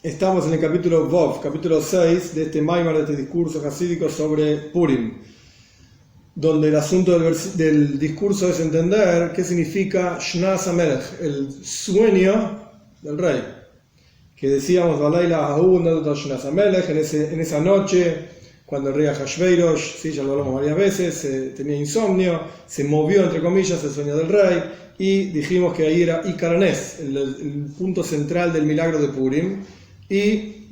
Estamos en el capítulo Vov, capítulo 6 de este Maimar, de este discurso hasídico sobre Purim, donde el asunto del discurso es entender qué significa Shnas HaMelech, el sueño del rey. Que decíamos, en esa noche, cuando el rey Ahashverosh, sí, ya lo hablamos varias veces, tenía insomnio, se movió, entre comillas, el sueño del rey, y dijimos que ahí era Ikaranés, el punto central del milagro de Purim. Y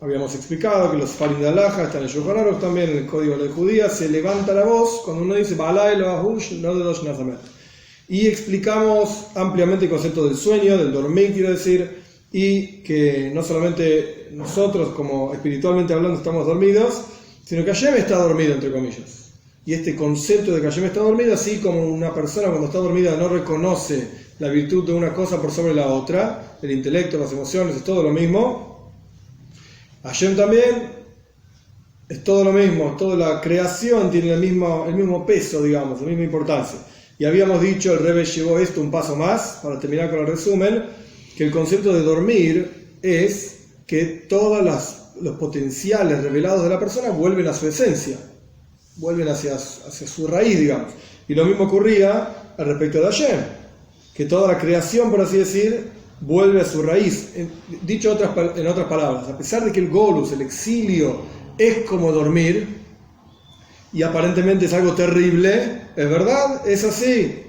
habíamos explicado que los Farim de Alaja están en Shulchan Aruch también, en el código de la judía, se levanta la voz cuando uno dice Ba'alai lo ahush, no de los Nazamet. Y explicamos ampliamente el concepto del sueño, del dormir, quiero decir, y que no solamente nosotros, como espiritualmente hablando, estamos dormidos, sino que Hashem está dormido, entre comillas. Y este concepto de que Hashem está dormido, así como una persona cuando está dormida no reconoce la virtud de una cosa por sobre la otra, el intelecto, las emociones, es todo lo mismo. Hashem también es todo lo mismo, toda la creación tiene el mismo peso, digamos, la misma importancia. Y habíamos dicho, el Rebbe llevó esto un paso más, para terminar con el resumen, que el concepto de dormir es que todos los potenciales revelados de la persona vuelven a su esencia, vuelven hacia su raíz, digamos. Y lo mismo ocurría al respecto de Hashem, que toda la creación, por así decir, vuelve a su raíz. Dicho en otras palabras, a pesar de que el golus, el exilio, es como dormir, y aparentemente es algo terrible, es verdad, es así.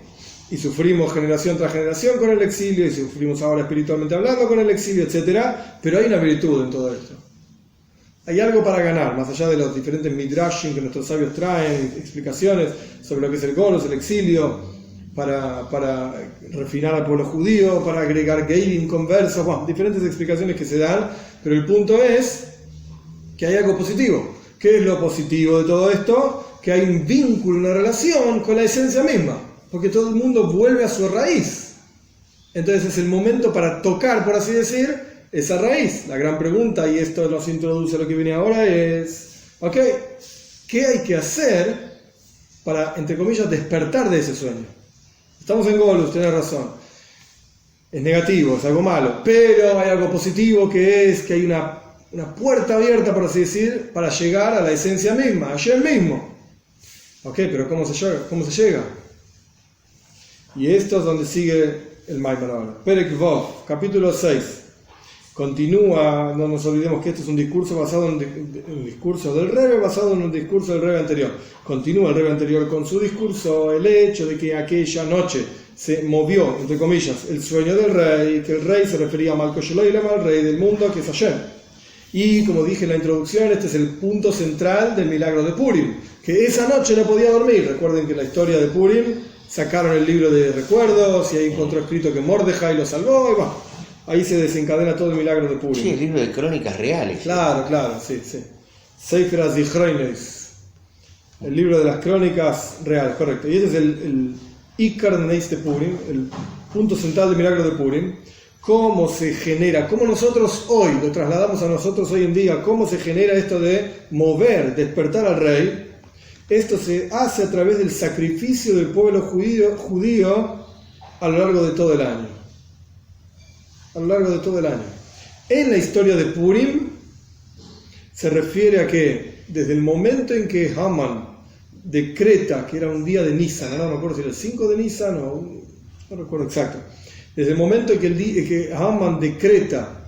Y sufrimos generación tras generación con el exilio, y sufrimos ahora espiritualmente hablando con el exilio, etc. Pero hay una virtud en todo esto. Hay algo para ganar, más allá de los diferentes midrashim que nuestros sabios traen, explicaciones sobre lo que es el golus, el exilio, para refinar al pueblo judío, para agregar geilim, conversos, bueno, diferentes explicaciones que se dan, pero el punto es que hay algo positivo. ¿Qué es lo positivo de todo esto? Que hay un vínculo, una relación con la esencia misma, porque todo el mundo vuelve a su raíz. Entonces es el momento para tocar, por así decir, esa raíz. La gran pregunta, y esto nos introduce a lo que viene ahora, es, ok, ¿qué hay que hacer para, entre comillas, despertar de ese sueño? Estamos en Golus, tenés razón. Es negativo, es algo malo. Pero hay algo positivo, que es que hay una puerta abierta, por así decir, para llegar a la esencia misma, ayer mismo. Ok, pero ¿cómo se llega? Y esto es donde sigue el Maimar ahora. Perek Vov, capítulo 6. Continúa, no nos olvidemos que este es un discurso basado en un discurso del Rebbe, basado en un discurso del Rebbe anterior. Continúa el Rebbe anterior con su discurso, el hecho de que aquella noche se movió, entre comillas, el sueño del rey, que el rey se refería a Malko Sheloilem, al rey del mundo, que es Hashem. Y como dije en la introducción, este es el punto central del milagro de Purim, que esa noche no podía dormir. Recuerden que en la historia de Purim sacaron el libro de recuerdos y ahí encontró escrito que Mordejai lo salvó y bueno. Ahí se desencadena todo el milagro de Purim. Sí, el libro de crónicas reales. Claro, sí. Sefer Zichrones, el libro de las crónicas reales, correcto. Y este es el Ikar Neis de Purim, el punto central del milagro de Purim. Cómo se genera, cómo nosotros hoy, lo trasladamos a nosotros hoy en día, cómo se genera esto de mover, despertar al rey. Esto se hace a través del sacrificio del pueblo judío a lo largo de todo el año. A lo largo de todo el año. En la historia de Purim se refiere a que desde el momento en que Haman decreta que era un día de Nisan, no me acuerdo si era el 5 de Nisan o no recuerdo exacto, desde el momento en que Haman decreta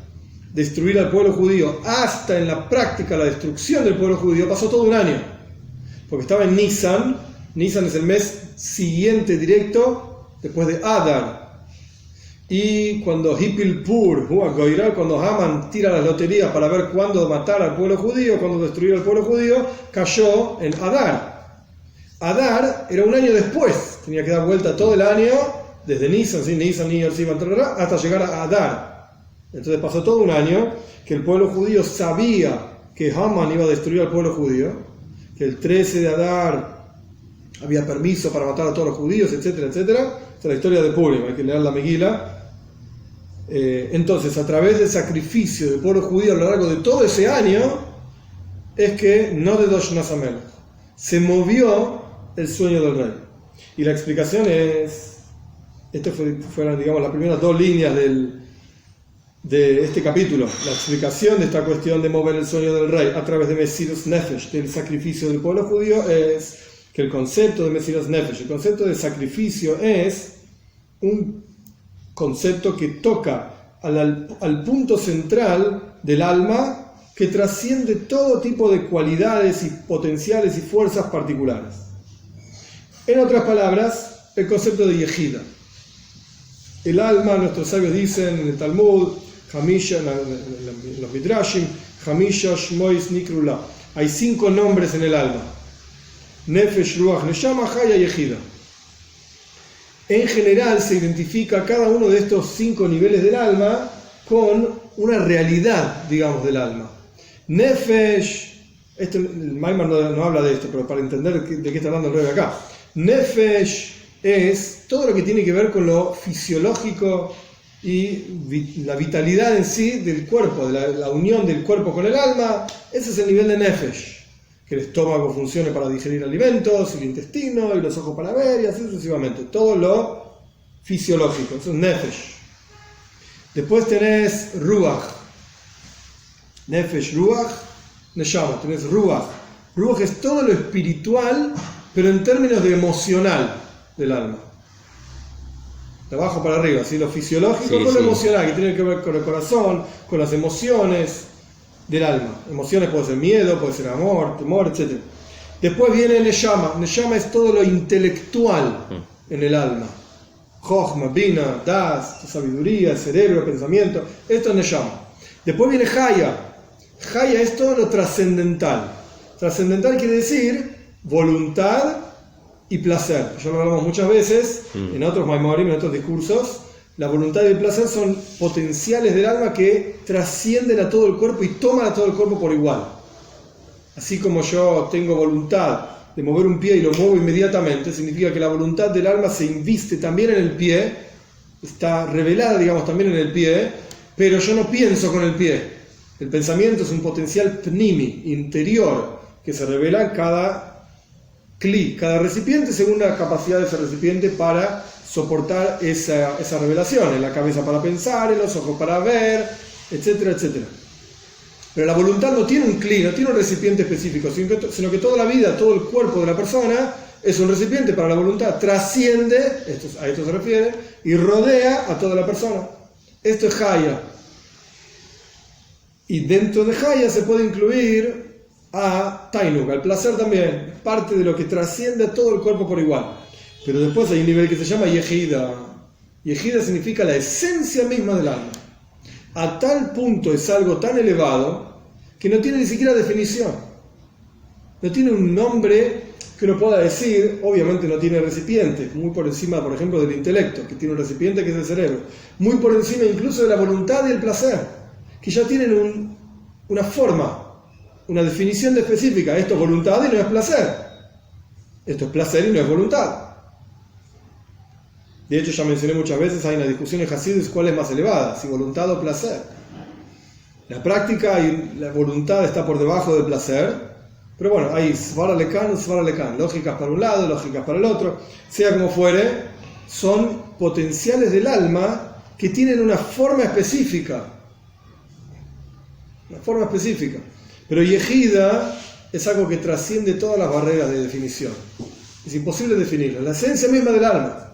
destruir al pueblo judío hasta en la práctica la destrucción del pueblo judío, pasó todo un año, porque estaba en Nisan. Nisan es el mes siguiente directo después de Adar. Y cuando Hipil Pur, cuando Haman tira las loterías para ver cuándo matar al pueblo judío, cuándo destruir al pueblo judío, cayó en Adar. Adar era un año después, tenía que dar vuelta todo el año, desde Nisan, hasta llegar a Adar. Entonces pasó todo un año que el pueblo judío sabía que Haman iba a destruir al pueblo judío, que el 13 de Adar había permiso para matar a todos los judíos, etcétera. Esta es la historia de Purim, hay que leer la Megilá. Entonces, a través del sacrificio del pueblo judío a lo largo de todo ese año, es que no de Dosh Nasamel se movió el sueño del rey. Y la explicación es, estas fueron, digamos, las primeras dos líneas del de este capítulo, la explicación de esta cuestión de mover el sueño del rey a través de Mesirus Nefesh, del sacrificio del pueblo judío, es que el concepto de Mesirus Nefesh, el concepto de sacrificio, es un concepto que toca al punto central del alma, que trasciende todo tipo de cualidades y potenciales y fuerzas particulares. En otras palabras, el concepto de Yehida. El alma, nuestros sabios dicen en el Talmud, Hamisha, en los Midrashim, Hamisha Shmois Nikrula. Hay 5 nombres en el alma: Nefesh, Ruach, Neshama, Haya y Yehida. En general se identifica cada uno de estos 5 niveles del alma con una realidad, digamos, del alma. Nefesh, el Maimar no habla de esto, pero para entender de qué está hablando el rey acá. Nefesh es todo lo que tiene que ver con lo fisiológico y la vitalidad en sí del cuerpo, de la unión del cuerpo con el alma. Ese es el nivel de Nefesh. Que el estómago funcione para digerir alimentos, el intestino y los ojos para ver, y así sucesivamente. Todo lo fisiológico, eso es Nefesh. Después tenés Ruach. Nefesh, Ruach, Neshama. Tenés Ruach. Ruach es todo lo espiritual, pero en términos de emocional del alma. De abajo para arriba, ¿sí? Lo fisiológico con lo emocional, que tiene que ver con el corazón, con las emociones del alma. Emociones puede ser miedo, puede ser amor, temor, etc. Después viene Neshama. Neshama es todo lo intelectual en el alma. Chochma, Bina, Das, sabiduría, cerebro, pensamiento. Esto es Neshama. Después viene Haya. Haya es todo lo trascendental. Trascendental quiere decir voluntad y placer. Ya lo hablamos muchas veces en otros Maimorim, en otros discursos. La voluntad y el placer son potenciales del alma que trascienden a todo el cuerpo y toman a todo el cuerpo por igual. Así como yo tengo voluntad de mover un pie y lo muevo inmediatamente, significa que la voluntad del alma se inviste también en el pie, está revelada, digamos, también en el pie, pero yo no pienso con el pie. El pensamiento es un potencial pnimi, interior, que se revela en cada kli, cada recipiente, según la capacidad de ese recipiente para soportar esa revelación, en la cabeza para pensar, en los ojos para ver, etcétera, etcétera. Pero la voluntad no tiene un kli, no tiene un recipiente específico, sino que toda la vida, todo el cuerpo de la persona es un recipiente para la voluntad, trasciende, a esto se refiere, y rodea a toda la persona. Esto es Haya. Y dentro de Haya se puede incluir a Tainug, al placer también, parte de lo que trasciende a todo el cuerpo por igual. Pero después hay un nivel que se llama Yehida. Yehida significa la esencia misma del alma. A tal punto es algo tan elevado que no tiene ni siquiera definición. No tiene un nombre que uno pueda decir. Obviamente no tiene recipiente, muy por encima, por ejemplo, del intelecto, que tiene un recipiente que es el cerebro. Muy por encima incluso de la voluntad y el placer, que ya tienen una forma, una definición específica. Esto es voluntad y no es placer. Esto es placer y no es voluntad. De hecho, ya mencioné muchas veces, hay una discusión en Hasidus cuál es más elevada, si voluntad o placer. La práctica y la voluntad está por debajo del placer, pero bueno, hay svara lekan, lógicas para un lado, lógicas para el otro. Sea como fuere, son potenciales del alma que tienen una forma específica. Una forma específica. Pero Yehida es algo que trasciende todas las barreras de definición. Es imposible definirlo, la esencia misma del alma.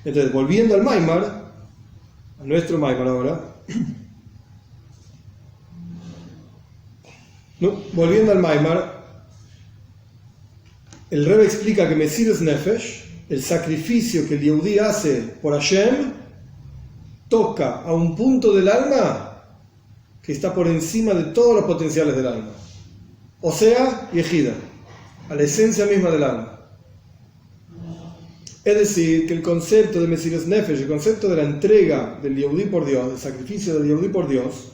Entonces, volviendo al Maimar, a nuestro Maimar ahora, volviendo al Maimar, el Rebbe explica que Mesirus Nefesh, el sacrificio que el Yehudí hace por Hashem, toca a un punto del alma que está por encima de todos los potenciales del alma. O sea, Yehida, a la esencia misma del alma. Es decir, que el concepto de Mesirus Nefesh, el concepto de la entrega del Yehudí por Dios, del sacrificio del Yehudí por Dios,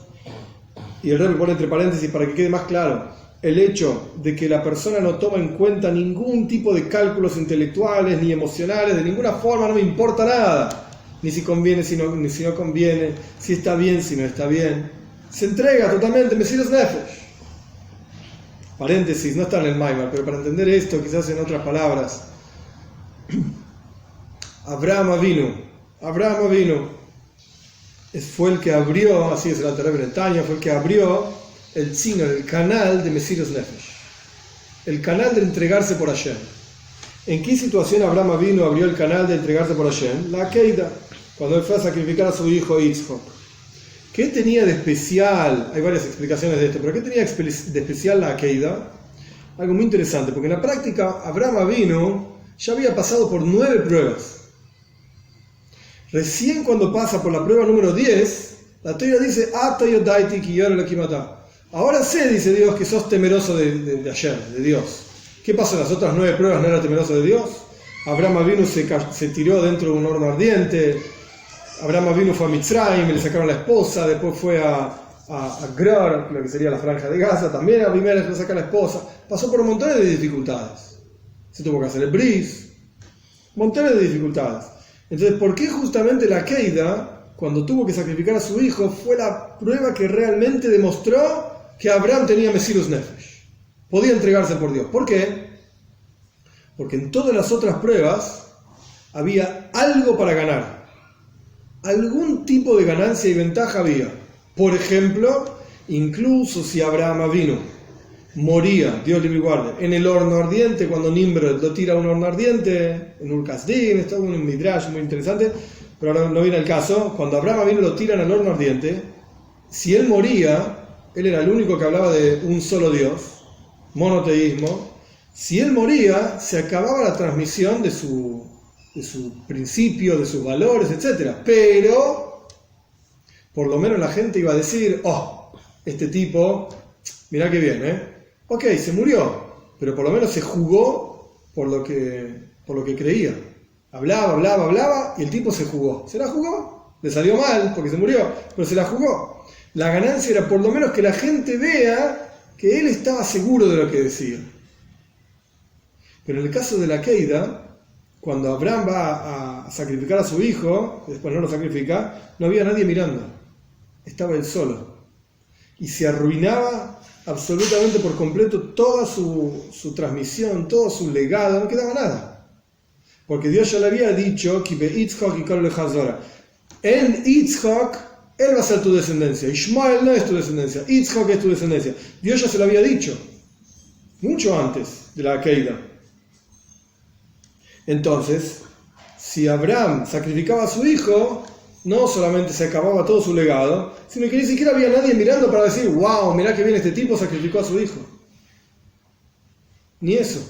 y el Rebbe pone entre paréntesis para que quede más claro, el hecho de que la persona no toma en cuenta ningún tipo de cálculos intelectuales ni emocionales, de ninguna forma, no me importa nada, ni si conviene, ni si no conviene, si está bien, si no está bien, se entrega totalmente Mesirus Nefesh. Paréntesis, no está en el Maimar, pero para entender esto, quizás en otras palabras, Abraham Avinu, fue el que abrió, así es el Alter Rebbe Netanya, fue el que abrió el tzino, el canal de Mesirus Nefesh, el canal de entregarse por Hashem. ¿En qué situación Abraham Avinu abrió el canal de entregarse por Hashem? La Akeida, cuando él fue a sacrificar a su hijo Yitzhak. ¿Qué tenía de especial? Hay varias explicaciones de esto, pero ¿qué tenía de especial la Akeida? Algo muy interesante, porque en la práctica Abraham Avinu ya había pasado por 9 pruebas. Recién cuando pasa por la prueba número 10, la Torah dice, ahora sé, dice Dios, que sos temeroso de Hashem, de Dios. ¿Qué pasó en las otras 9 pruebas? ¿No era temeroso de Dios? Abraham Avinu se tiró dentro de un horno ardiente. Abraham Avinu fue a Mitzrayim, le sacaron la esposa. Después fue a Grar, lo que sería la franja de Gaza. También a Abimelech le saca la esposa. Pasó por montones de dificultades. Se tuvo que hacer el bris. Montones de dificultades. Entonces, ¿por qué justamente la Akeida, cuando tuvo que sacrificar a su hijo, fue la prueba que realmente demostró que Abraham tenía Mesirus Nefesh? Podía entregarse por Dios. ¿Por qué? Porque en todas las otras pruebas había algo para ganar. Algún tipo de ganancia y ventaja había. Por ejemplo, incluso si Abraham Avinu moría, Dios libre y guarde, en el horno ardiente, cuando Nimrod lo tira a un horno ardiente, en Ur-Kasdim, esto es un midrash muy interesante, pero ahora no viene el caso. Cuando Abraham Avinu lo tiran al horno ardiente, si él moría, él era el único que hablaba de un solo Dios, monoteísmo. Si él moría, se acababa la transmisión de su principio, de sus valores, etc. Pero, por lo menos la gente iba a decir, este tipo, mirá qué bien, ok, se murió, pero por lo menos se jugó por lo que creía. Hablaba, y el tipo se jugó. ¿Se la jugó? Le salió mal, porque se murió, pero se la jugó. La ganancia era por lo menos que la gente vea que él estaba seguro de lo que decía. Pero en el caso de la Akeida, cuando Abraham va a sacrificar a su hijo, después no lo sacrifica, no había nadie mirando. Estaba él solo. Y se arruinaba absolutamente por completo toda su transmisión, todo su legado, no quedaba nada. Porque Dios ya le había dicho, en Yitzhak, él va a ser tu descendencia. Ishmael no es tu descendencia, Yitzhak es tu descendencia. Dios ya se lo había dicho, mucho antes de la Akeida. Entonces, si Abraham sacrificaba a su hijo, no solamente se acababa todo su legado, sino que ni siquiera había nadie mirando para decir, wow, mirá que bien este tipo sacrificó a su hijo. Ni eso.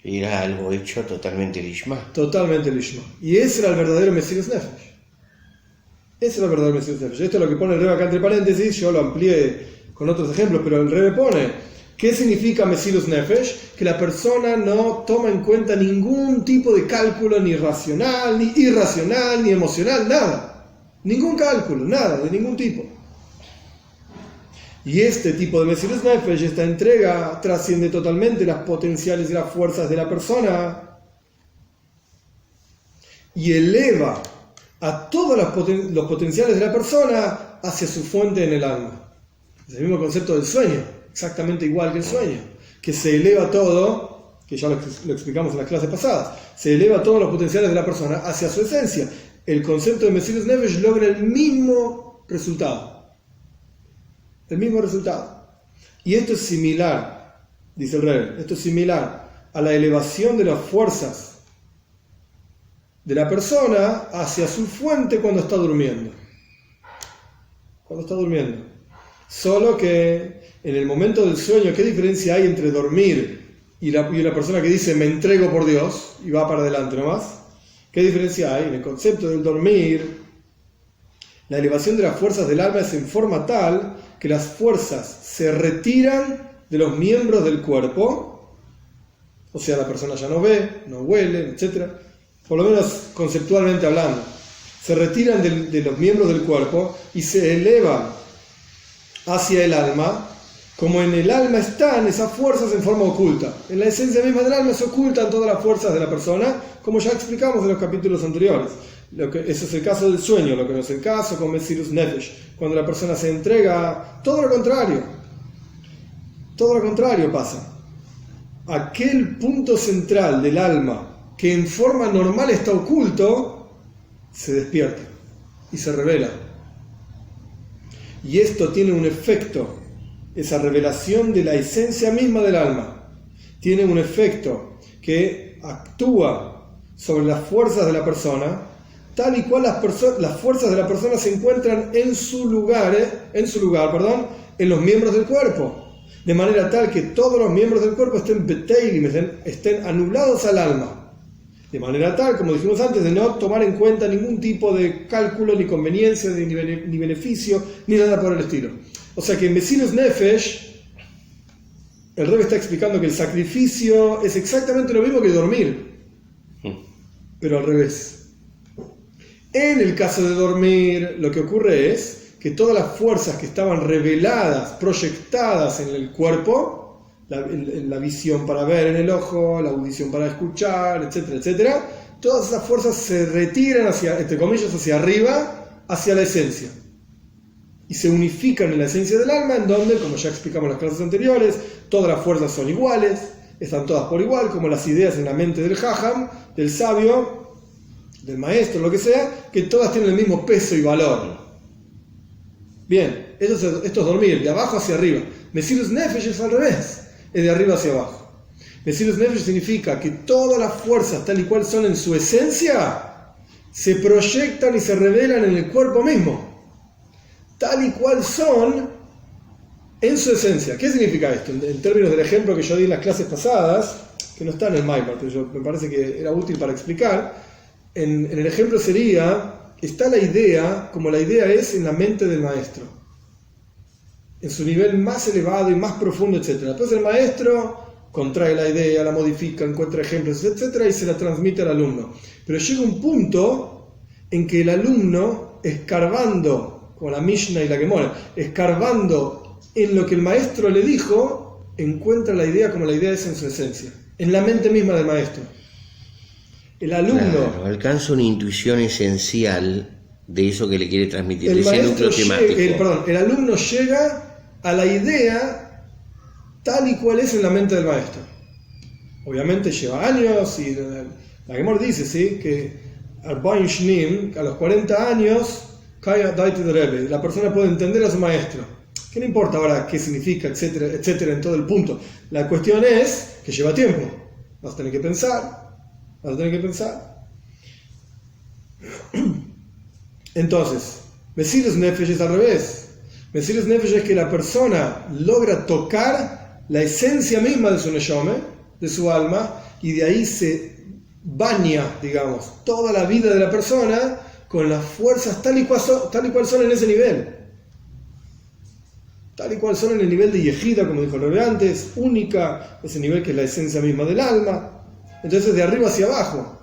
Era algo hecho totalmente lishma. Totalmente lishma. Y ese era el verdadero Mesirus Nefesh. Ese era el verdadero Mesirus Nefesh. Esto es lo que pone el Rebbe acá entre paréntesis, yo lo amplié con otros ejemplos, pero el Rebbe pone, ¿qué significa Mesirus Nefesh? Que la persona no toma en cuenta ningún tipo de cálculo, ni racional, ni irracional, ni emocional, nada. Ningún cálculo, nada, de ningún tipo. Y este tipo de Mesirus Nefesh, esta entrega, trasciende totalmente las potenciales y las fuerzas de la persona y eleva a todos los potenciales de la persona hacia su fuente en el alma. Es el mismo concepto del sueño, exactamente igual que el sueño, que se eleva todo, que ya lo explicamos en las clases pasadas, se eleva todos los potenciales de la persona hacia su esencia. El concepto de Mesirus Nefesh logra el mismo resultado. El mismo resultado. Y esto es similar, dice el Rebbe, esto es similar a la elevación de las fuerzas de la persona hacia su fuente cuando está durmiendo. Cuando está durmiendo. Solo que en el momento del sueño, ¿qué diferencia hay entre dormir y la persona que dice me entrego por Dios y va para adelante nomás? ¿Qué diferencia hay? En el concepto del dormir, la elevación de las fuerzas del alma es en forma tal que las fuerzas se retiran de los miembros del cuerpo, o sea, la persona ya no ve, no huele, etc. Por lo menos conceptualmente hablando, se retiran de los miembros del cuerpo y se elevan hacia el alma. Como en el alma están esas fuerzas en forma oculta. En la esencia misma del alma se ocultan todas las fuerzas de la persona, como ya explicamos en los capítulos anteriores. Ese es el caso del sueño, lo que no es el caso con Mesirus Nefesh. Cuando la persona se entrega, todo lo contrario pasa. Aquel punto central del alma que en forma normal está oculto, se despierta y se revela. Y esto tiene un efecto, esa revelación de la esencia misma del alma, tiene un efecto que actúa sobre las fuerzas de la persona, tal y cual las fuerzas de la persona se encuentran en su lugar, en los miembros del cuerpo. De manera tal que todos los miembros del cuerpo estén beteilim, estén anulados al alma. De manera tal, como dijimos antes, de no tomar en cuenta ningún tipo de cálculo, ni conveniencia, ni beneficio, ni nada por el estilo. O sea que en Mesirus Nefesh, el Rebbe está explicando que el sacrificio es exactamente lo mismo que dormir, pero al revés. En el caso de dormir, lo que ocurre es que todas las fuerzas que estaban reveladas, proyectadas en el cuerpo, la visión para ver en el ojo, la audición para escuchar, etcétera, etcétera, todas esas fuerzas se retiran hacia, entre comillas, hacia arriba, hacia la esencia. Y se unifican en la esencia del alma, en donde, como ya explicamos en las clases anteriores, todas las fuerzas son iguales, están todas por igual, como las ideas en la mente del Jajam, del sabio, del maestro, lo que sea, que todas tienen el mismo peso y valor. Bien, esto es dormir, de abajo hacia arriba. Mesirus Nefesh es al revés, es de arriba hacia abajo. Mesirus Nefesh significa que todas las fuerzas, tal y cual son en su esencia, se proyectan y se revelan en el cuerpo mismo, tal y cual son en su esencia. ¿Qué significa esto? En términos del ejemplo que yo di en las clases pasadas, que no está en el Maimar, pero me parece que era útil para explicar, en el ejemplo sería... Está la idea, como la idea es en la mente del maestro, en su nivel más elevado y más profundo, etc. Después el maestro contrae la idea, la modifica, encuentra ejemplos, etc. y se la transmite al alumno. Pero llega un punto en que el alumno, escarbando, como la Mishnah y la Gemara, escarbando en lo que el maestro le dijo, encuentra la idea como la idea es en su esencia, en la mente misma del maestro. El alumno, claro, alcanza una intuición esencial de eso que le quiere transmitir, ese núcleo temático. El alumno llega a la idea tal y cual es en la mente del maestro. Obviamente lleva años y la Gemara dice, ¿sí?, que Arbain Shnim, a los 40 años, la persona puede entender a su maestro. ¿Qué no importa ahora qué significa, etcétera, etcétera, en todo el punto? La cuestión es que lleva tiempo. Vas a tener que pensar. Entonces, Mesirus Nefesh es al revés. Mesirus Nefesh es que la persona logra tocar la esencia misma de su neshome, de su alma, y de ahí se baña, digamos, toda la vida de la persona con las fuerzas tal y cual son en ese nivel. Tal y cual son en el nivel de Yejida, como dijo Lore antes, única, ese nivel que es la esencia misma del alma. Entonces, de arriba hacia abajo,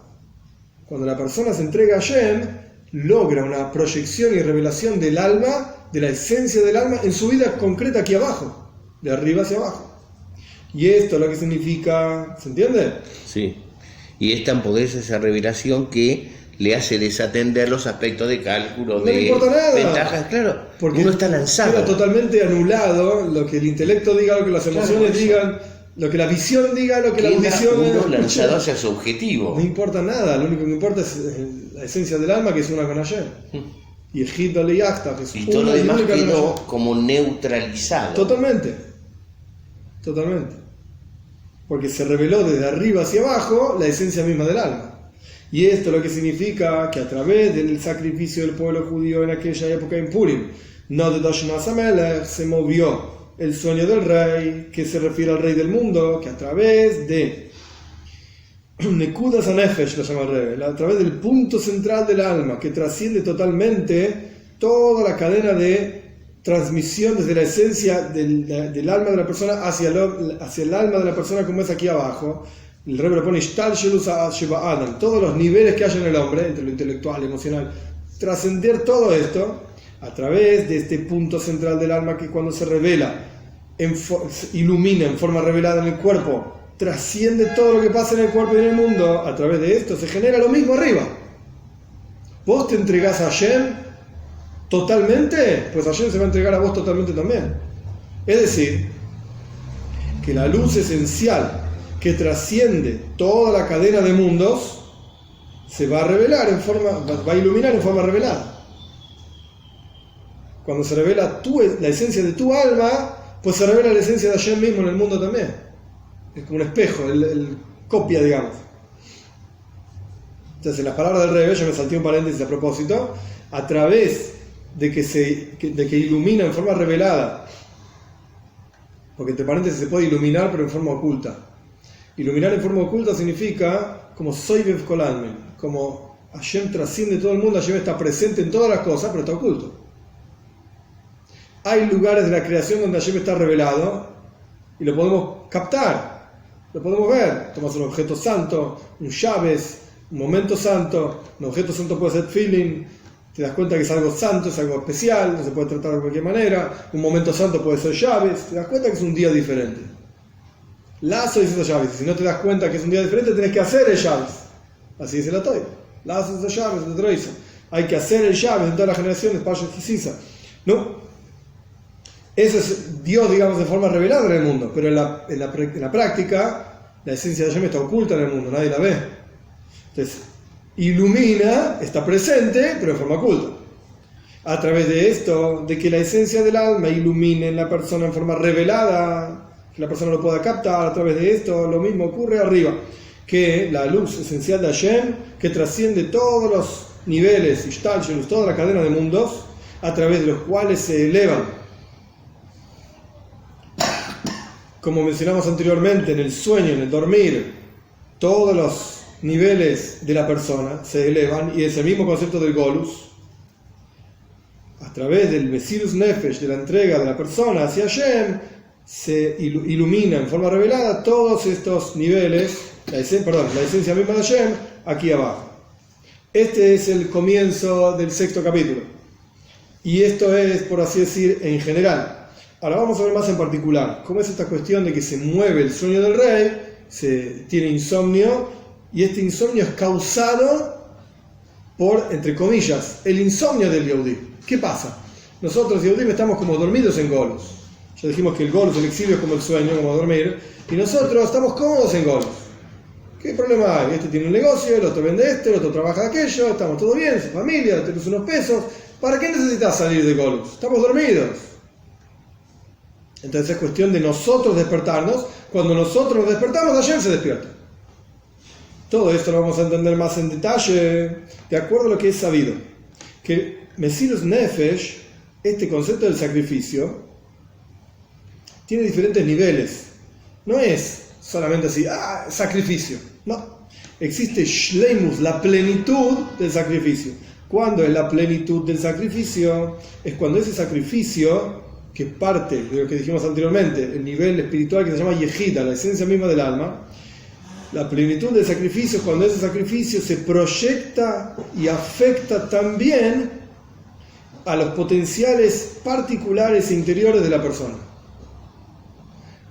cuando la persona se entrega a Hashem, logra una proyección y revelación del alma, de la esencia del alma, en su vida concreta aquí abajo, de arriba hacia abajo. Y esto es lo que significa, ¿se entiende? Sí, y es tan poderosa esa revelación que le hace desatender los aspectos de cálculo, no le importa nada, ventajas, claro, porque uno está lanzado. Queda totalmente anulado lo que el intelecto diga, lo que las emociones digan, lo que la visión diga, lo que la audición uno lanzado hacia su objetivo. No importa nada, lo único que importa es la esencia del alma, que es una con Hashem. Y el Hit le Yachta, que es y todo lo demás quedó como neutralizado. Totalmente. Porque se reveló desde arriba hacia abajo la esencia misma del alma. Y esto lo que significa que a través del sacrificio del pueblo judío en aquella época en Purim, no de Doshnas Amelech, se movió el sueño del rey, que se refiere al rey del mundo, que a través de Nekudas HaNefesh, lo llama el rey, a través del punto central del alma, que trasciende totalmente toda la cadena de transmisión desde la esencia del alma de la persona hacia el alma de la persona, como es aquí abajo. El rey propone Ishtal Shelus Sheba Adam, todos los niveles que hay en el hombre, entre lo intelectual, emocional, trascender todo esto a través de este punto central del alma, que cuando se revela, ilumina en forma revelada en el cuerpo, trasciende todo lo que pasa en el cuerpo y en el mundo. A través de esto se genera lo mismo arriba. Vos te entregás a Hashem totalmente, pues Hashem se va a entregar a vos totalmente también. Es decir, que la luz esencial que trasciende toda la cadena de mundos se va a revelar va a iluminar en forma revelada. Cuando se revela la esencia de tu alma, pues se revela la esencia de Hashem mismo en el mundo también. Es como un espejo, el copia, digamos. Entonces, en las palabras del Rebbe, yo me salté un paréntesis a propósito, a través de que ilumina en forma revelada, porque entre paréntesis se puede iluminar pero en forma oculta. Iluminar en forma oculta significa como Soivev Kolalmen, como Hashem trasciende todo el mundo, Hashem está presente en todas las cosas, pero está oculto. Hay lugares de la creación donde Hashem está revelado y lo podemos captar, lo podemos ver. Tomas un objeto santo, un llaves, un momento santo. Un objeto santo puede ser feeling, te das cuenta que es algo santo, es algo especial, no se puede tratar de cualquier manera. Un momento santo puede ser llaves, te das cuenta que es un día diferente. Lazo dice llaves, si no te das cuenta que es un día diferente, tenés que hacer el llaves. Así dice la Toira. Lazo dice llaves, de Troisa. Hay que hacer el llaves en todas las generaciones, Pasha Gisisa. ¿No? Eso es Dios, digamos, de forma revelada en el mundo, pero en la práctica, la esencia de Hashem está oculta en el mundo, nadie la ve. Entonces, ilumina, está presente, pero en forma oculta. A través de esto, de que la esencia del alma ilumine en la persona en forma revelada, que la persona lo pueda captar, a través de esto, lo mismo ocurre arriba, que la luz esencial de Hashem, que trasciende todos los niveles, Ishtalshelus, toda la cadena de mundos, a través de los cuales se elevan. Como mencionamos anteriormente, en el sueño, en el dormir, todos los niveles de la persona se elevan, y es el mismo concepto del Golus. A través del Mesirus Nefesh, de la entrega de la persona hacia Hashem, se ilumina en forma revelada todos estos niveles, la esencia misma de Hashem, aquí abajo. Este es el comienzo del 6º capítulo. Y esto es, por así decir, en general. Ahora vamos a ver más en particular cómo es esta cuestión de que se mueve el sueño del rey, se tiene insomnio, y este insomnio es causado por, entre comillas, el insomnio del Yehudí. ¿Qué pasa? Nosotros, Yehudim, estamos como dormidos en Golus. Ya dijimos que el Golus, el exilio, es como el sueño, como dormir, y nosotros estamos cómodos en Golus. ¿Qué problema hay? Este tiene un negocio, el otro vende el otro trabaja aquello, estamos todo bien, su familia, tenemos unos pesos. ¿Para qué necesitas salir de Golus? Estamos dormidos. Entonces es cuestión de nosotros despertarnos. Cuando nosotros nos despertamos, Hashem se despierta. Todo esto lo vamos a entender más en detalle de acuerdo a lo que es sabido. Que Mesirus Nefesh, este concepto del sacrificio, tiene diferentes niveles. No es solamente así, sacrificio. No. Existe Shleimus, la plenitud del sacrificio. ¿Cuándo es la plenitud del sacrificio? Es cuando ese sacrificio, que parte de lo que dijimos anteriormente, el nivel espiritual que se llama Yehida, la esencia misma del alma, la plenitud del sacrificio es cuando ese sacrificio se proyecta y afecta también a los potenciales particulares e interiores de la persona.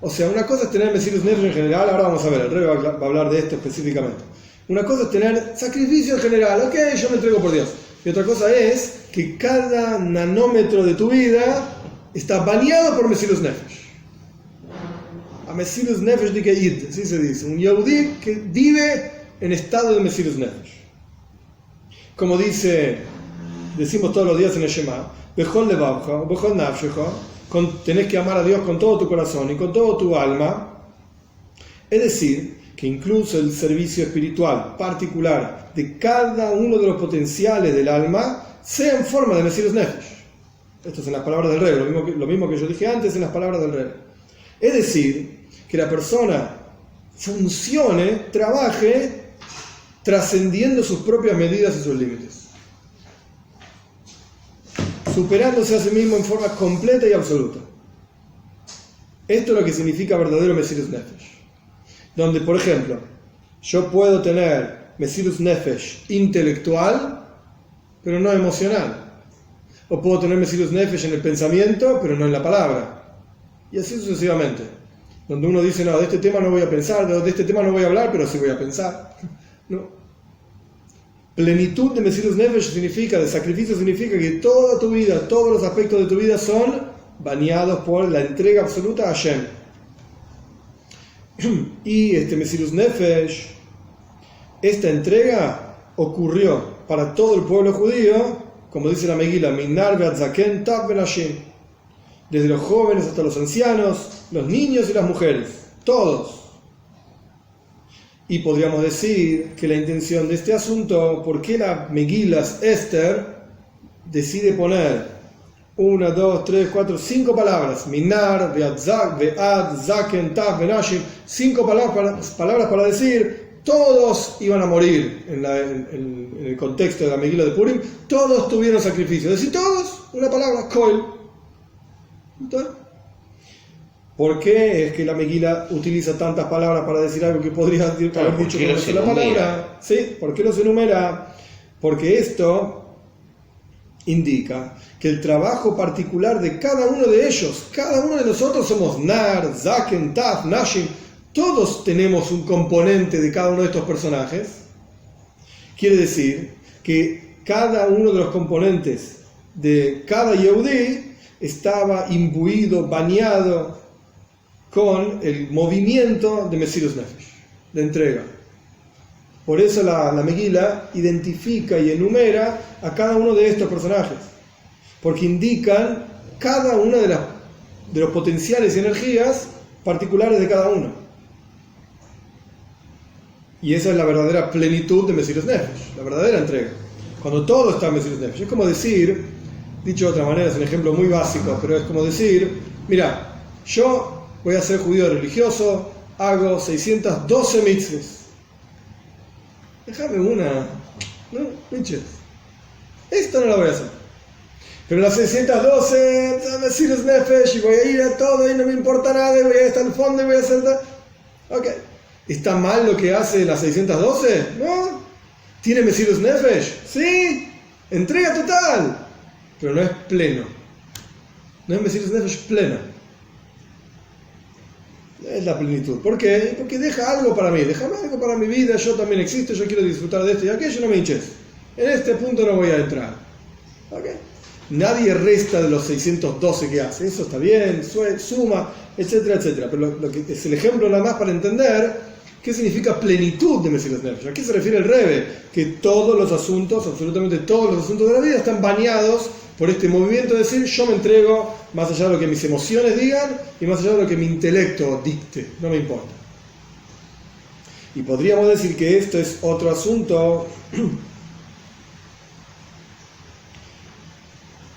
O sea, una cosa es tener Mesirus Nefesh en general, ahora vamos a ver, el Rebbe va a hablar de esto específicamente. Una cosa es tener sacrificio en general, ok, yo me entrego por Dios. Y otra cosa es que cada nanómetro de tu vida está bañado por Mesirus Nefesh. A Mesirus Nefesh de Keid, así se dice. Un Yehudí que vive en estado de Mesirus Nefesh. Como decimos todos los días en el Shema, Bechol levavcha, Bechol nafshecha, tenés que amar a Dios con todo tu corazón y con todo tu alma. Es decir, que incluso el servicio espiritual particular de cada uno de los potenciales del alma sea en forma de Mesirus Nefesh. Esto es en las palabras del Rebbe, lo mismo que yo dije antes en las palabras del Rebbe. Es decir, que la persona funcione, trabaje, trascendiendo sus propias medidas y sus límites, superándose a sí mismo en forma completa y absoluta. Esto es lo que significa verdadero Mesirus Nefesh. Donde, por ejemplo, yo puedo tener Mesirus Nefesh intelectual, pero no emocional. O puedo tener Mesirus Nefesh en el pensamiento, pero no en la palabra. Y así sucesivamente. Donde uno dice, no, de este tema no voy a pensar, de este tema no voy a hablar, pero sí voy a pensar. No. Plenitud de Mesirus Nefesh significa, de sacrificio significa que toda tu vida, todos los aspectos de tu vida son bañados por la entrega absoluta a Hashem. Y este Mesirus Nefesh, esta entrega ocurrió para todo el pueblo judío como dice la Megila, Minar ve'ad zaken tav benashim, desde los jóvenes hasta los ancianos, los niños y las mujeres, todos. Y podríamos decir que la intención de este asunto, ¿por qué la Megilas Esther decide poner 1, 2, 3, 4, 5 palabras? Minar, ve'ad zaken, tav, benashim. 5 palabras para decir, todos iban a morir en el contexto de la Megila de Purim. Todos tuvieron sacrificio. Decir todos, una palabra, koil. ¿Por qué es que la Megila utiliza tantas palabras para decir algo que podría haber dicho con una sola palabra? ¿Sí? ¿Por qué no se enumera? Porque esto indica que el trabajo particular de cada uno de ellos, cada uno de nosotros somos Nar, Zaken, Taf, Nashim, todos tenemos un componente de cada uno de estos personajes. Quiere decir que cada uno de los componentes de cada Yehudí estaba imbuido, bañado con el movimiento de Mesirus Nefesh, de entrega. Por eso la Megila identifica y enumera a cada uno de estos personajes, porque indican cada uno de los potenciales y energías particulares de cada uno. Y esa es la verdadera plenitud de Mesirus Nefesh, la verdadera entrega. Cuando todo está en Mesirus Nefesh. Es como decir, dicho de otra manera, es un ejemplo muy básico, pero es como decir, mira, yo voy a ser judío religioso, hago 612 mitzvahs. Déjame una, ¿no? Pinches. Esto no lo voy a hacer. Pero las 612, Mesirus Nefesh, y voy a ir a todo y no me importa nada, y voy a ir hasta el fondo y voy a hacer... Ok. ¿Está mal lo que hace las 612? ¿No? ¿Tiene Mesirus Nefesh? Sí. Entrega total. Pero no es pleno. No es Mesirus Nefesh plena. Es la plenitud. ¿Por qué? Porque deja algo para mí. Déjame algo para mi vida. Yo también existo. Yo quiero disfrutar de esto y aquello. No me hinches. En este punto no voy a entrar. ¿Okay? Nadie resta de los 612 que hace. Eso está bien. Suma, etcétera, etcétera. Pero lo que es el ejemplo nada más para entender qué significa plenitud de Mesirus Nefesh. ¿A qué se refiere el Rebbe? Que todos los asuntos, absolutamente todos los asuntos de la vida están bañados por este movimiento de decir, yo me entrego más allá de lo que mis emociones digan y más allá de lo que mi intelecto dicte, no me importa. Y podríamos decir que esto es otro asunto,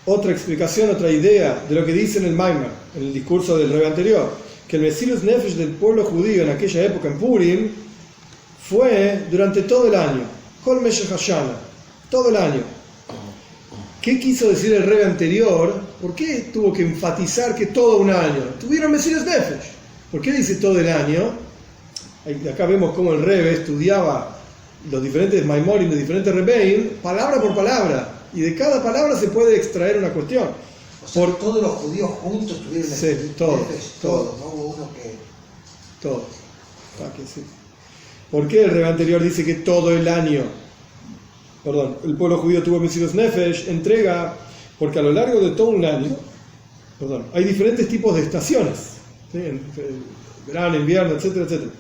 otra explicación, otra idea de lo que dice en el Maimar, en el discurso del Rebbe anterior, que el Mesirus Nefesh del pueblo judío en aquella época, en Purim, fue durante todo el año, Kol Meshech Hashana, todo el año. ¿Qué quiso decir el Rebbe anterior? ¿Por qué tuvo que enfatizar que todo un año? Tuvieron Mesirus Nefesh. ¿Por qué dice todo el año? Acá vemos cómo el Rebbe estudiaba los diferentes Maimorim, los diferentes Rebbeim, palabra por palabra. Y de cada palabra se puede extraer una cuestión. O sea, todos los judíos juntos tuvieron sí, todos, no hubo uno que... Todos. Sí. ¿Por qué el Rebbe anterior dice que todo el año... el pueblo judío tuvo Mesirus Nefesh, entrega, porque a lo largo de todo un año, hay diferentes tipos de estaciones, ¿sí? Verano, invierno, etcétera, etcétera.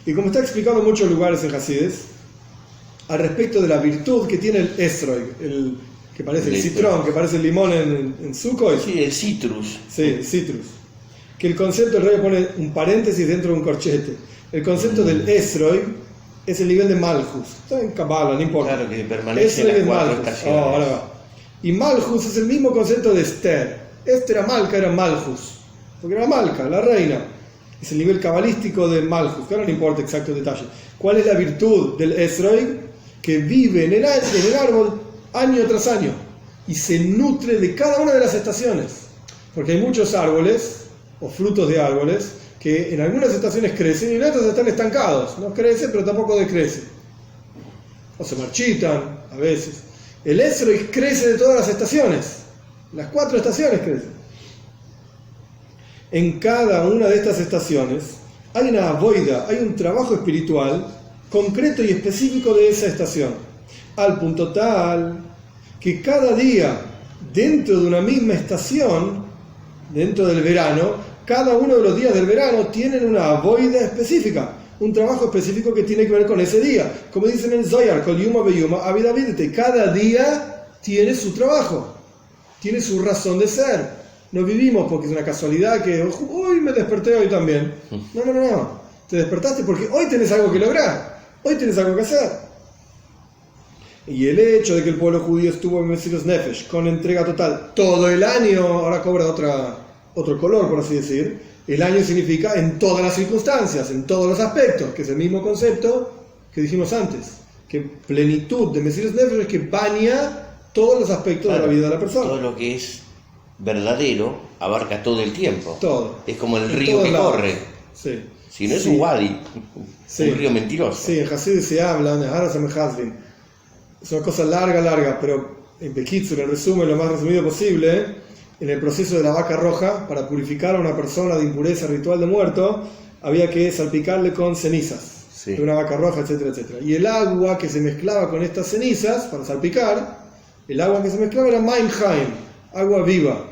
Y como está explicado en muchos lugares en Hasides, al respecto de la virtud que tiene el Esrog, que parece el citrón, que parece el limón en Sukkot. Sí, el citrus. Sí, el citrus. Que el concepto, el Rebbe pone un paréntesis dentro de un corchete. El concepto del Esrog es el nivel de Malchus. Está en Kabbalah, no importa. Claro, que permanece en las 4 estaciones. Ahora va. Y Malchus es el mismo concepto de Esther. Esther Amalca era Malchus, porque era Malca, la reina. Es el nivel cabalístico de Malchus, que ahora no importa exacto detalle. ¿Cuál es la virtud del Esrog? Que vive en el árbol año tras año y se nutre de cada una de las estaciones. Porque hay muchos árboles o frutos de árboles que en algunas estaciones crecen y en otras están estancados. No crecen, pero tampoco decrecen. O se marchitan a veces. El Esrog crece de todas las estaciones. Las 4 estaciones crecen. En cada una de estas estaciones hay una avoida, hay un trabajo espiritual concreto y específico de esa estación. Al punto tal que cada día, dentro de una misma estación, dentro del verano, cada uno de los días del verano tienen una avoida específica, un trabajo específico que tiene que ver con ese día. Como dicen en el Zohar, Kol Yuma Beyuma Avidavidete, cada día tiene su trabajo, tiene su razón de ser. No vivimos porque es una casualidad que hoy me desperté hoy también. No. Te despertaste porque hoy tenés algo que lograr, hoy tenés algo que hacer. Y el hecho de que el pueblo judío estuvo en Mesirus Nefesh con entrega total todo el año, ahora cobra otro color, por así decir. El año significa en todas las circunstancias, en todos los aspectos, que es el mismo concepto que dijimos antes, que plenitud de Mesirus Nefesh es que baña todos los aspectos de la vida de la persona. Todo lo que es verdadero abarca todo el tiempo. Todo. Es como el río que corre. Sí. Si no es un wadi, un río mentiroso. Sí, en Hasid se habla, en Harasam Hasdin. Es una cosa larga, pero en Bekitsur, en resumen, lo más resumido posible, en el proceso de la vaca roja, para purificar a una persona de impureza ritual de muerto, había que salpicarle con cenizas de una vaca roja, etcétera, etcétera. Y el agua que se mezclaba con estas cenizas, para salpicar, el agua que se mezclaba era Maim Haim, agua viva.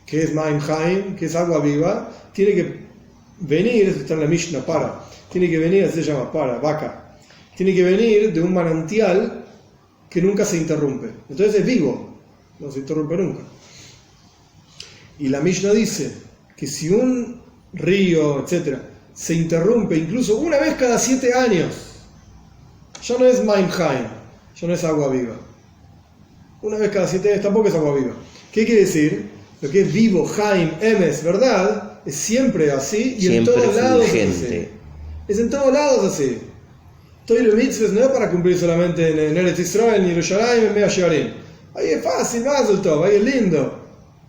¿Qué es Maim Haim? ¿Qué es agua viva? Tiene que venir, esto está en la Mishnah, tiene que venir, así se llama, vaca. Tiene que venir de un manantial que nunca se interrumpe. Entonces es vivo, no se interrumpe nunca. Y la Mishnah dice que si un río, etcétera, se interrumpe incluso una vez cada 7 años, ya no es Maim Haim, ya no es agua viva. Una vez cada 7 años tampoco es agua viva. ¿Qué quiere decir? Lo que es vivo, Haim, Emes, verdad, es siempre así y siempre en todos lados es así. Es en todos lados así. Toiro Mitzvah no es para cumplir solamente en Eretz Israel, en Yerushalayim, en Mea Shearim. Ahí es fácil, Mazel Tov, ahí es lindo.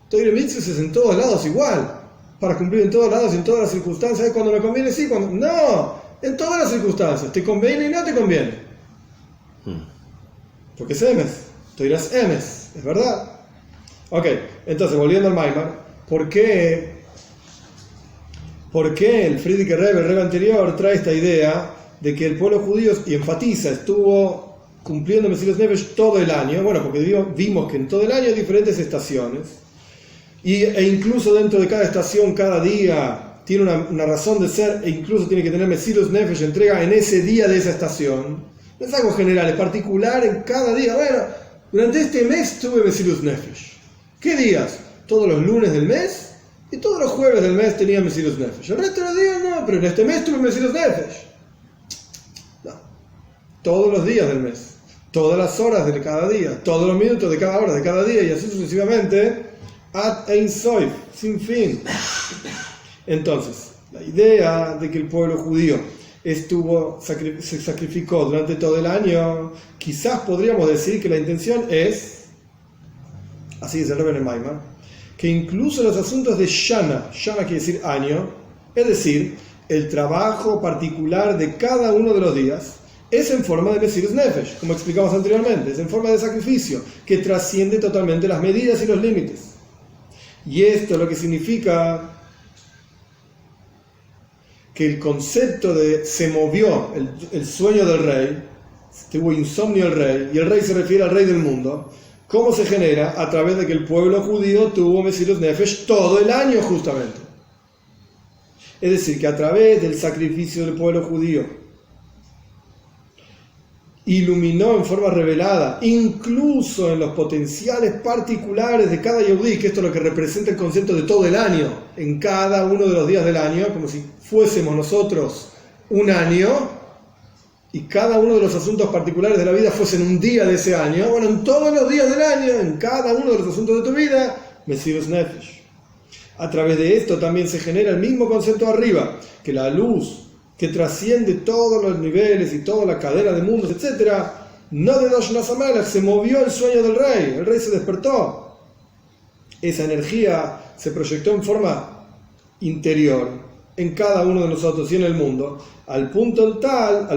Toiro Mitzvah es en todos lados igual. Para cumplir en todos lados y en todas las circunstancias. Cuando me conviene, sí, cuando no. En todas las circunstancias. Te conviene y no te conviene. Porque es Emes. Toiro es Emes. Es verdad. Ok, entonces volviendo al Maimar. ¿Por qué el Frierdiker Rebbe, el Rebbe anterior, trae esta idea de que el pueblo judío, y enfatiza, estuvo cumpliendo Mesirus Nefesh todo el año? Bueno, porque vimos que en todo el año hay diferentes estaciones, e incluso dentro de cada estación, cada día tiene una razón de ser, e incluso tiene que tener Mesirus Nefesh, entrega en ese día de esa estación. No es algo general, es particular en cada día. Bueno, durante este mes tuve Mesirus Nefesh. ¿Qué días? Todos los lunes del mes y todos los jueves del mes tenía Mesirus Nefesh. El resto de los días no, pero en este mes tuve Mesirus Nefesh. No. Todos los días del mes, todas las horas de cada día, todos los minutos de cada hora de cada día, y así sucesivamente, ad ein sof, sin fin. Entonces, la idea de que el pueblo judío se sacrificó durante todo el año, quizás podríamos decir que la intención es, así dice el Rebbe en el Maimar, que incluso los asuntos de Shana quiere decir año, es decir, el trabajo particular de cada uno de los días, es en forma de Mesirus Nefesh, como explicamos anteriormente, es en forma de sacrificio, que trasciende totalmente las medidas y los límites. Y esto lo que significa que el concepto de se movió el sueño del rey, tuvo insomnio el rey, y el rey se refiere al rey del mundo. ¿Cómo se genera? A través de que el pueblo judío tuvo Mesirus Nefesh todo el año justamente. Es decir, que a través del sacrificio del pueblo judío iluminó en forma revelada, incluso en los potenciales particulares de cada Yehudí, que esto es lo que representa el concepto de todo el año, en cada uno de los días del año, como si fuésemos nosotros un año, y cada uno de los asuntos particulares de la vida fuesen un día de ese año. Bueno, en todos los días del año, en cada uno de los asuntos de tu vida, Mesirus Nefesh. A través de esto también se genera el mismo concepto arriba, que la luz que trasciende todos los niveles y toda la cadena de mundos, etc., no de Dosh Nasamelech, se movió el sueño del rey, el rey se despertó. Esa energía se proyectó en forma interior en cada uno de nosotros y en el mundo, al punto tal,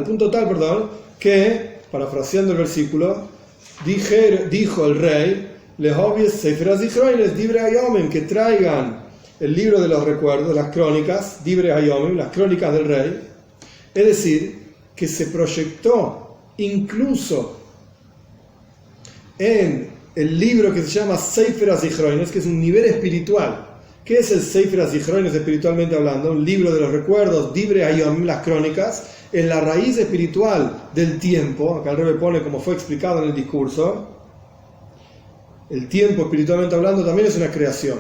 que, parafraseando el versículo, dijo el rey, que traigan el libro de los recuerdos, las crónicas, Divrei Hayomim, las crónicas del rey. Es decir, que se proyectó incluso en el libro que se llama Sefer HaZichronos, que es un nivel espiritual. ¿Qué es el Sefer HaZichronos espiritualmente hablando? Un libro de los recuerdos, Divrei Hayomim, las crónicas, en la raíz espiritual del tiempo. Acá el Rebbe pone como fue explicado en el discurso. el tiempo espiritualmente hablando también es una creación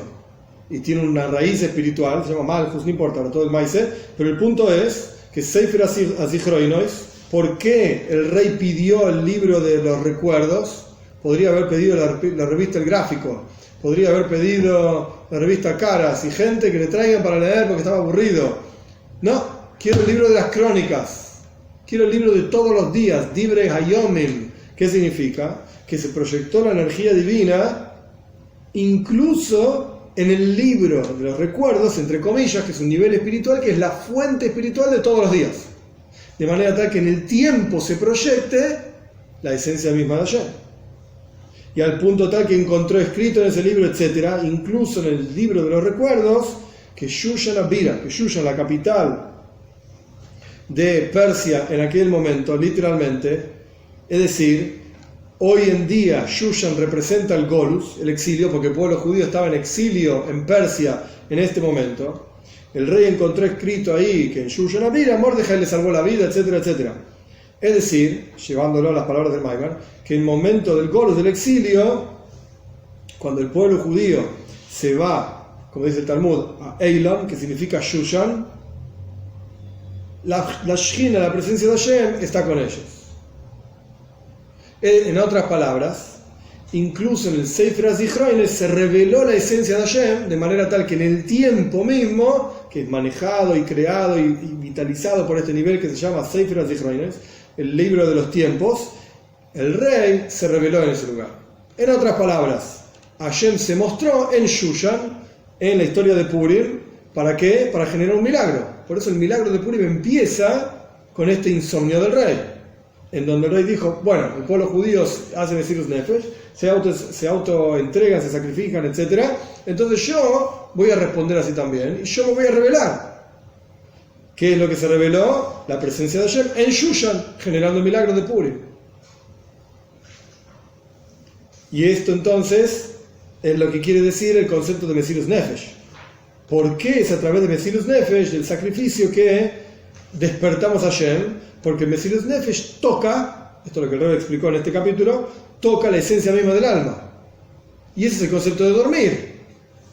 y tiene una raíz espiritual, se llama Malchus, no importa, ahora todo el maíz, pero el punto es que Sefer Azichronios, ¿por qué el rey pidió el libro de los recuerdos? Podría haber pedido la revista El Gráfico, podría haber pedido la revista Caras y gente que le traigan para leer porque estaba aburrido. No, quiero el libro de las crónicas, quiero el libro de todos los días, Divrei Hayomim. ¿Qué significa? Que se proyectó la energía divina incluso en el libro de los recuerdos, entre comillas, que es un nivel espiritual, que es la fuente espiritual de todos los días. De manera tal que en el tiempo se proyecte la esencia misma de Hashem. Y al punto tal que encontró escrito en ese libro, etc., incluso en el libro de los recuerdos, que Shushan Abira, que Shushan, la capital de Persia en aquel momento, literalmente, es decir, hoy en día Shushan representa el Golus, el exilio, porque el pueblo judío estaba en exilio en Persia en este momento. El rey encontró escrito ahí que en Shushan Abira Mordejai le salvó la vida, etcétera, etcétera. Es decir, llevándolo a las palabras del Maimar, que en el momento del Golus, del exilio, cuando el pueblo judío se va, como dice el Talmud, a Eilam, que significa Shushan, la Shechina, la presencia de Hashem, está con ellos. En otras palabras, incluso en el Sefer HaZichronos se reveló la esencia de Hashem de manera tal que en el tiempo mismo, que es manejado y creado y vitalizado por este nivel que se llama Sefer HaZichronos, el libro de los tiempos, el rey se reveló en ese lugar. En otras palabras, Hashem se mostró en Shushan, en la historia de Purim. ¿Para qué? Para generar un milagro. Por eso el milagro de Purim empieza con este insomnio del rey, en donde el rey dijo, bueno, el pueblo judío hace Mesirus Nefesh, se autoentregan, se sacrifican, etc. Entonces yo voy a responder así también, y yo me voy a revelar. ¿Qué es lo que se reveló? La presencia de Hashem en Shushan, generando el milagro de Purim. Y esto entonces es lo que quiere decir el concepto de Mesirus Nefesh. ¿Por qué es a través de Mesirus Nefesh, del sacrificio, que despertamos a Hashem? Porque Mesirus Nefesh toca, esto es lo que el Rebbe explicó en este capítulo, toca la esencia misma del alma. Y ese es el concepto de dormir,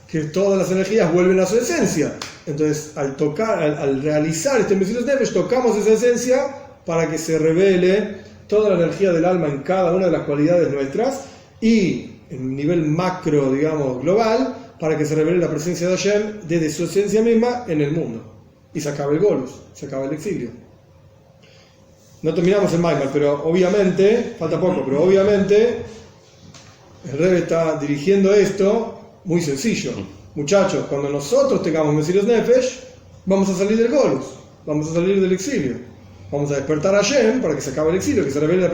que todas las energías vuelven a su esencia. Entonces, al realizar este Mesirus Nefesh, tocamos esa esencia para que se revele toda la energía del alma en cada una de las cualidades nuestras y en un nivel macro, digamos, global, para que se revele la presencia de Hashem desde su esencia misma en el mundo. Y se acaba el Golus, se acaba el exilio. No terminamos el Maimar, pero obviamente, falta poco, pero obviamente el Rebbe está dirigiendo esto muy sencillo. Muchachos, cuando nosotros tengamos Mesirus Nefesh, vamos a salir del Golus, vamos a salir del exilio. Vamos a despertar a Hashem para que se acabe el exilio, que se revele la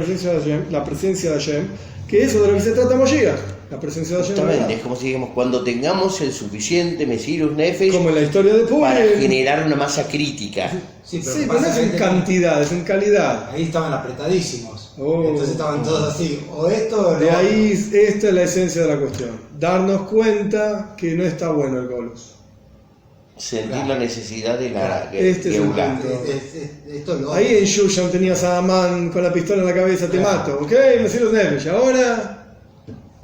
presencia de Hashem, que eso de lo que se trata Moshiach, la presencia de Hashem. Justamente, es como si digamos, cuando tengamos el suficiente Mesirus Nefesh, como en la historia de Purim, para generar una masa crítica. Sí, pero no es en cantidad, es en calidad. Ahí estaban apretadísimos. Oh. Entonces estaban todos así, o esto o lo De otro. ahí, esta es la esencia de la cuestión. Darnos cuenta que no está bueno el Golus. Sentir la necesidad de la Este es el Geulah. punto. Esto es lo Ahí en Shushan tenías a Amán con la pistola en la cabeza, te mato, ¿ok? Mesirus Nefesh. Ahora